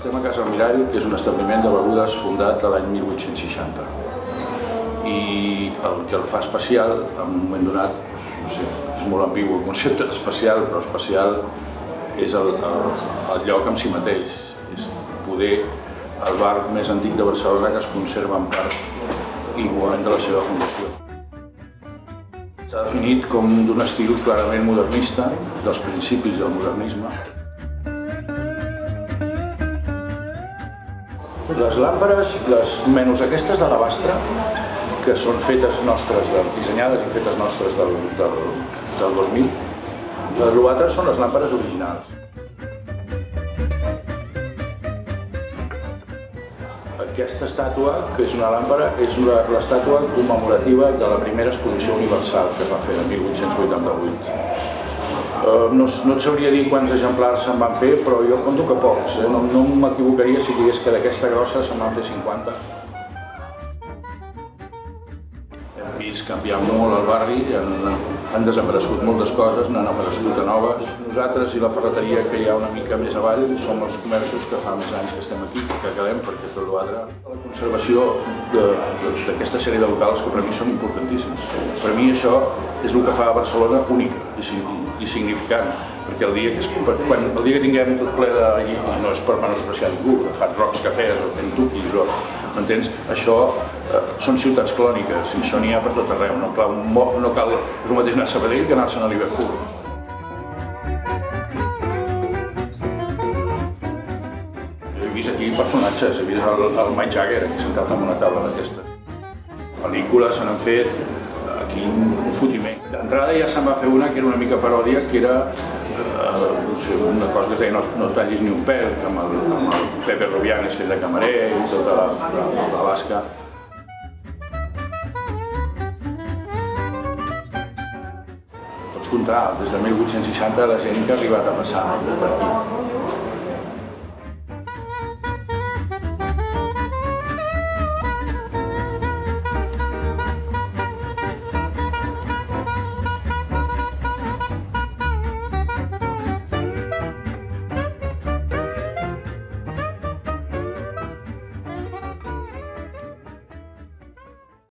Estem a Casa Almirall, que és un establiment de begudes fundat l'any 1860. I el que el fa especial, en un moment donat, no sé, és molt ambigu el concepte d'especial, però especial és el lloc en si mateix. És poder el bar més antic de Barcelona que es conserva en part igualment de la seva fundació. S'ha definit com d'un estil clarament modernista, dels principis del modernisme. Les làmperes, menys aquestes d'alabastre, que són fetes nostres, dissenyades i fetes nostres del 2000, l'altre són les làmperes originals. Aquesta estàtua, que és una làmpara, és l'estàtua commemorativa de la primera exposició universal que es va fer el 1888. No et sabria dir quants exemplars se'n van fer, però jo compto que pocs. No m'equivocaria si digués que d'aquesta grossa se'n van fer 50. Hem vist canviar molt el barri, han desaparegut moltes coses, n'han aparegut de noves. Nosaltres i la ferreteria que hi ha una mica més avall som els comerços que fa més anys que estem aquí, que quedem, perquè tot l'altre. La conservació d'aquesta sèrie de locals que per mi són importantíssims. Per mi això és el que fa a Barcelona única i significant, perquè el dia que tinguem tot ple de, i no és per menospreciar ningú, de Hard Rocks cafès o Kentuckys, m'entens? Això són ciutats clòniques i això n'hi ha per tot arreu. No cal, és el mateix anar a Sabadell que anar-se'n a Liverpool. Jo he vist aquí personatges, he vist el Mick Jagger aquí sentat en una taula d'aquesta. Pel·lícules se n'han fet aquí un fotiment. D'entrada ja se'n va fer una que era una mica paròdia, que era una cosa que es deia no tallis ni un pèl, amb el Pepe Rubianes fet de camarer i tota la basca. Pots comptar, des de 1860 la gent que ha arribat a passar per aquí.